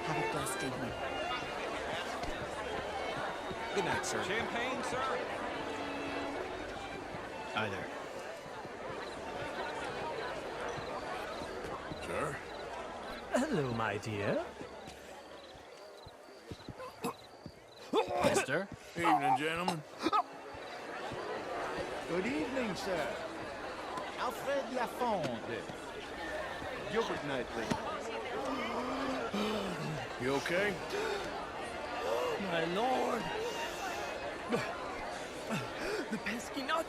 Have a blessed evening. Good night, sir. Champagne, sir? Either. Sir? Hello, my dear. Mister? Evening, gentlemen. Good evening, sir. Alfred Lafonde. Gilbert Knightley. You okay? My lord. The pesky nut.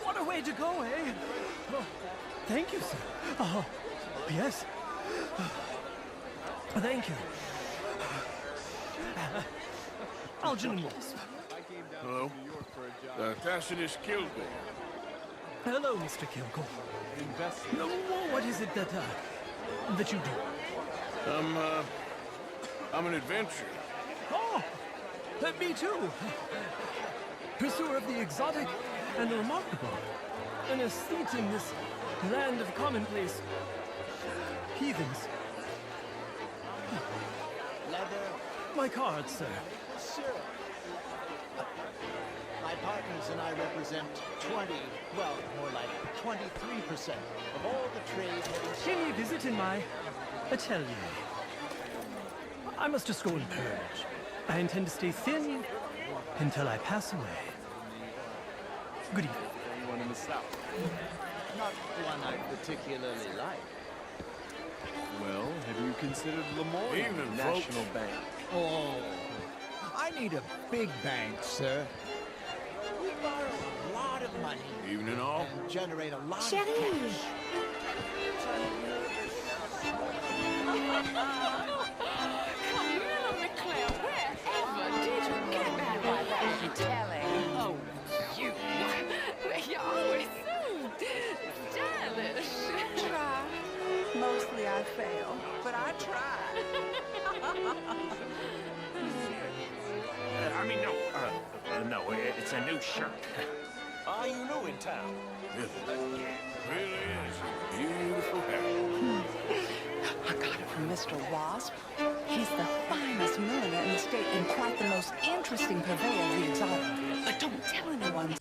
What a way to go, eh? Oh, thank you, sir. Oh, yes. Thank you. Algernon Moss. Hello? Tacitus Kilgore. Hello, Mr. Kilgore. No, what is it that you do? I'm an adventurer. Oh, me too. Pursuer of the exotic and the remarkable. An aesthete in this land of commonplace heathens. Leather. My card, sir. Sir. My partners and I represent 20, well, more like 23% of all the trade heading Any visit in my atelier? I must just go and purge. I intend to stay thin until I pass away. Good evening. Anyone in the South? Not one I particularly like. Well, have you considered Lemoyne Evening, National folks. Bank? Oh, I need a big bank, sir. We borrow a lot of money Evening, all. and generate a lot of Chérie. cash. Camilla McClare, wherever did you get that? Why, that would be telling. Oh, you. You're always so stylish. Try. Mostly I fail, but I try. No, it's a new shirt. Are you new in town? Really is a beautiful hair. I got it from Mr. Wasp. He's the finest milliner in the state and quite the most interesting purveyor of the exotic. But don't tell anyone.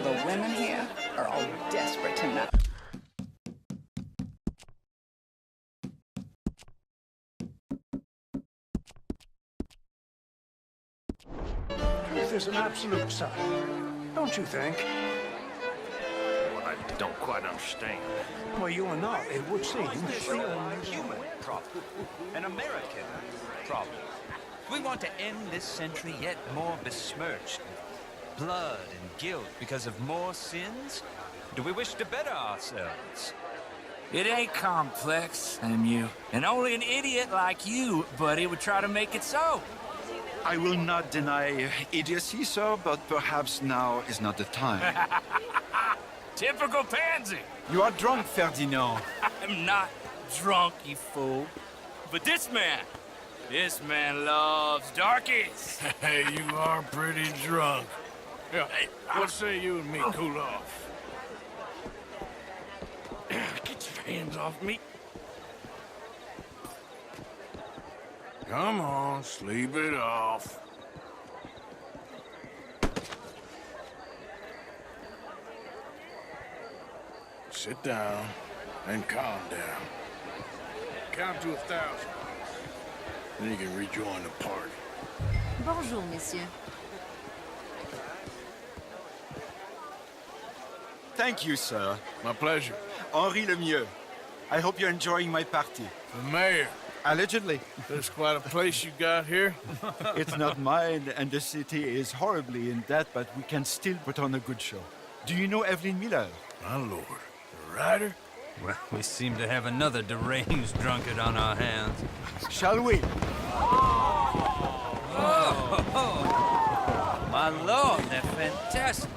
The women here are all desperate to know. Truth is an absolute, sir. Don't you think? Well, I don't quite understand. Well, you are not, it would seem. Human problem. An American problem. We want to end this century yet more besmirched with blood and guilt because of more sins? Do we wish to better ourselves? It ain't complex, MU. And only an idiot like you, buddy, would try to make it so. I will not deny idiocy, sir, but perhaps now is not the time. Typical pansy. You are drunk, Ferdinand. I'm not drunk, you fool. But this man loves darkies. Hey, you are pretty drunk. Yeah, what say you and me cool off? Get your hands off me. Come on, sleep it off. Sit down and calm down. Count to 1,000. Then you can rejoin the party. Bonjour, monsieur. Thank you, sir. My pleasure. Henri Lemieux. I hope you're enjoying my party. The mayor. Allegedly. There's quite a place you got here. It's not mine, and the city is horribly in debt, but we can still put on a good show. Do you know Evelyn Miller? My lord. The writer? Well, we seem to have another deranged drunkard on our hands. Shall we? Oh, my lord, they're fantastic.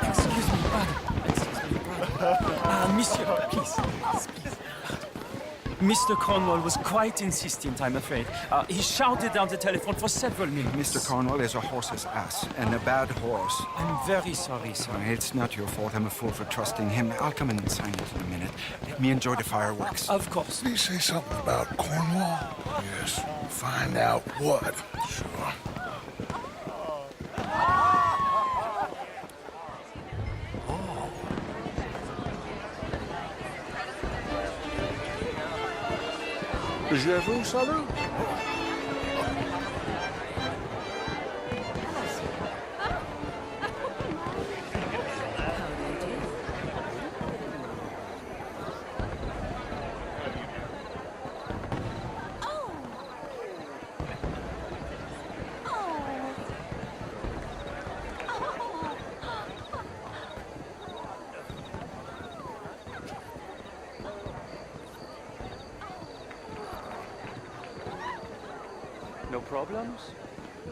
Excuse me, brother. Monsieur, please. Mr. Cornwall was quite insistent, I'm afraid. He shouted down the telephone for several minutes. Mr. Cornwall is a horse's ass, and a bad horse. I'm very sorry, sir. It's not your fault. I'm a fool for trusting him. I'll come in and sign it in a minute. Let me enjoy the fireworks. Of course. Did he say something about Cornwall? Yes. Find out what. Sure. Je vous salue. No problems?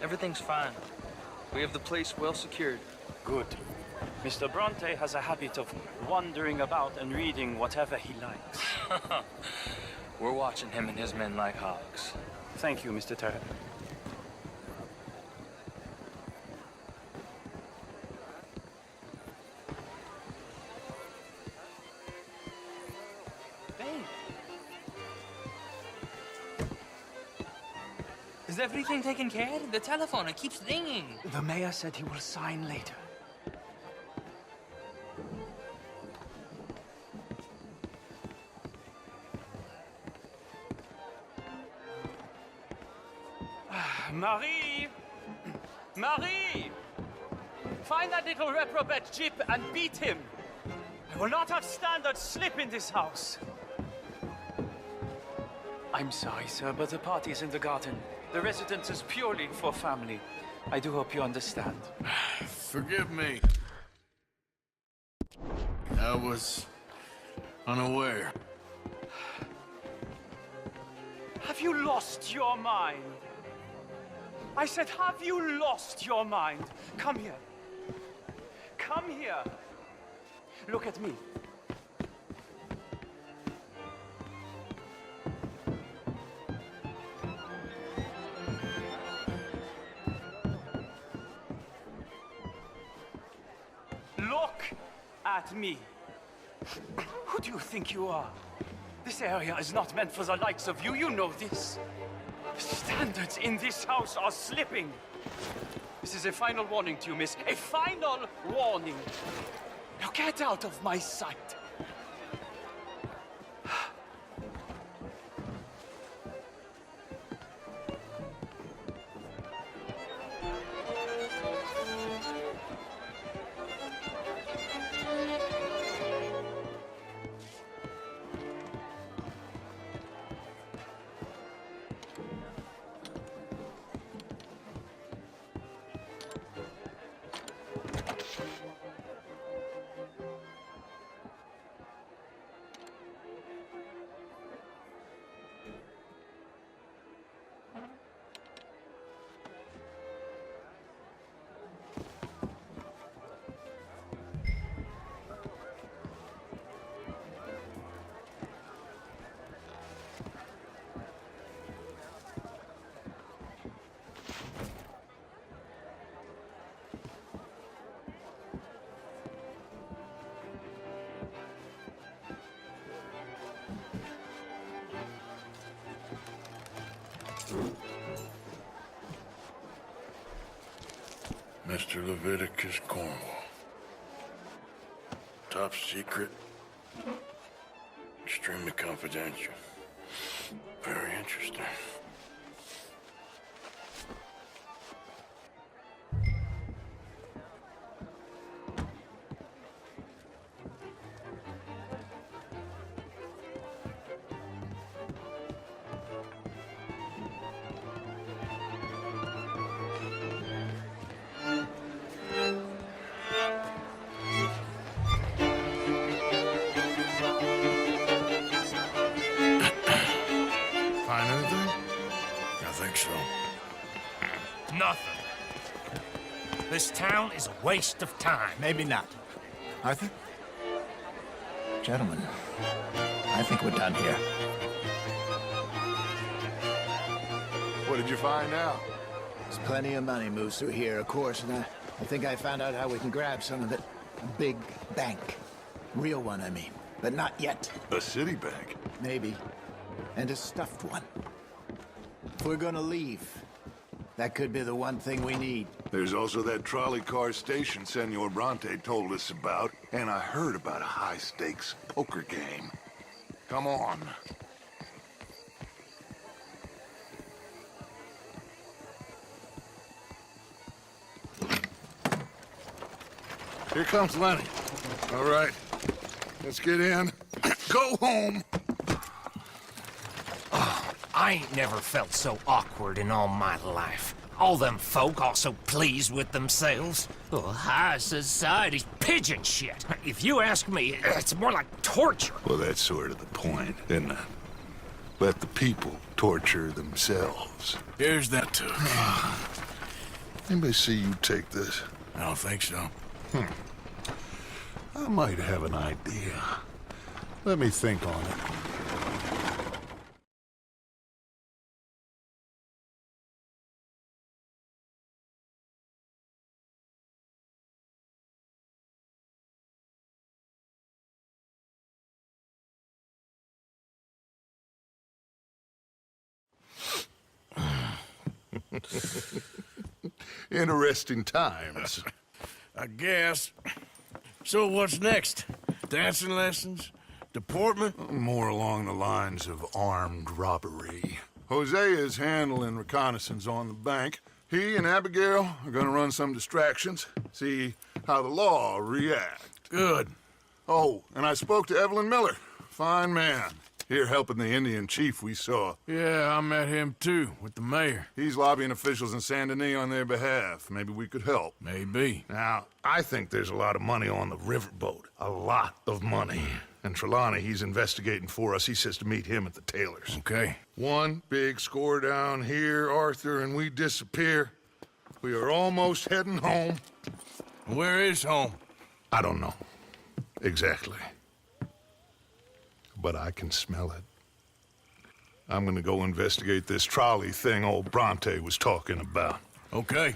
Everything's fine. We have the place well secured. Good. Mr. Bronte has a habit of wandering about and reading whatever he likes. We're watching him and his men like hawks. Thank you, Mr. Turret. Is everything taken care of? The telephone, it keeps ringing. The mayor said he will sign later. Marie! Marie! Find that little reprobate Jip and beat him. I will not have standard slip in this house. I'm sorry, sir, but the party is in the garden. The residence is purely for family. I do hope you understand. Forgive me. I was unaware. Have you lost your mind? I said, have you lost your mind? Come here. Come here. Look at me. Look at me. Who do you think you are? This area is not meant for the likes of you. You know this. Standards in this house are slipping. This is a final warning to you, miss. A final warning. Now get out of my sight. Mr. Leviticus Cornwall. Top secret. Extremely confidential. Very interesting. nothing. This town is a waste of time. Maybe not. Arthur? Gentlemen, I think we're done here. What did you find out? There's plenty of money moves through here, of course, and I think I found out how we can grab some of it. A big bank. Real one, I mean. But not yet. A city bank? Maybe. And a stuffed one. If we're gonna leave, that could be the one thing we need. There's also that trolley car station Senor Bronte told us about, and I heard about a high-stakes poker game. Come on. Here comes Lenny. All right, let's get in. Go home. I ain't never felt so awkward in all my life. All them folk all so pleased with themselves. Oh, high society's pigeon shit. If you ask me, it's more like torture. Well, that's sort of the point, isn't it? Let the people torture themselves. Here's that too. Anybody see you take this? I don't think so. I might have an idea. Let me think on it. Interesting times. I guess. So what's next? Dancing lessons? Deportment? More along the lines of armed robbery. Hosea is handling reconnaissance on the bank. He and Abigail are gonna run some distractions, see how the law react. Good. Oh, and I spoke to Evelyn Miller. Fine man. Here helping the Indian chief we saw. Yeah, I met him too, with the mayor. He's lobbying officials in Saint Denis on their behalf. Maybe we could help. Maybe. Now, I think there's a lot of money on the riverboat. A lot of money. And Trelawney, he's investigating for us. He says to meet him at the Taylor's. Okay. One big score down here, Arthur, and we disappear. We are almost heading home. Where is home? I don't know. Exactly. But I can smell it. I'm gonna go investigate this trolley thing old Bronte was talking about. Okay.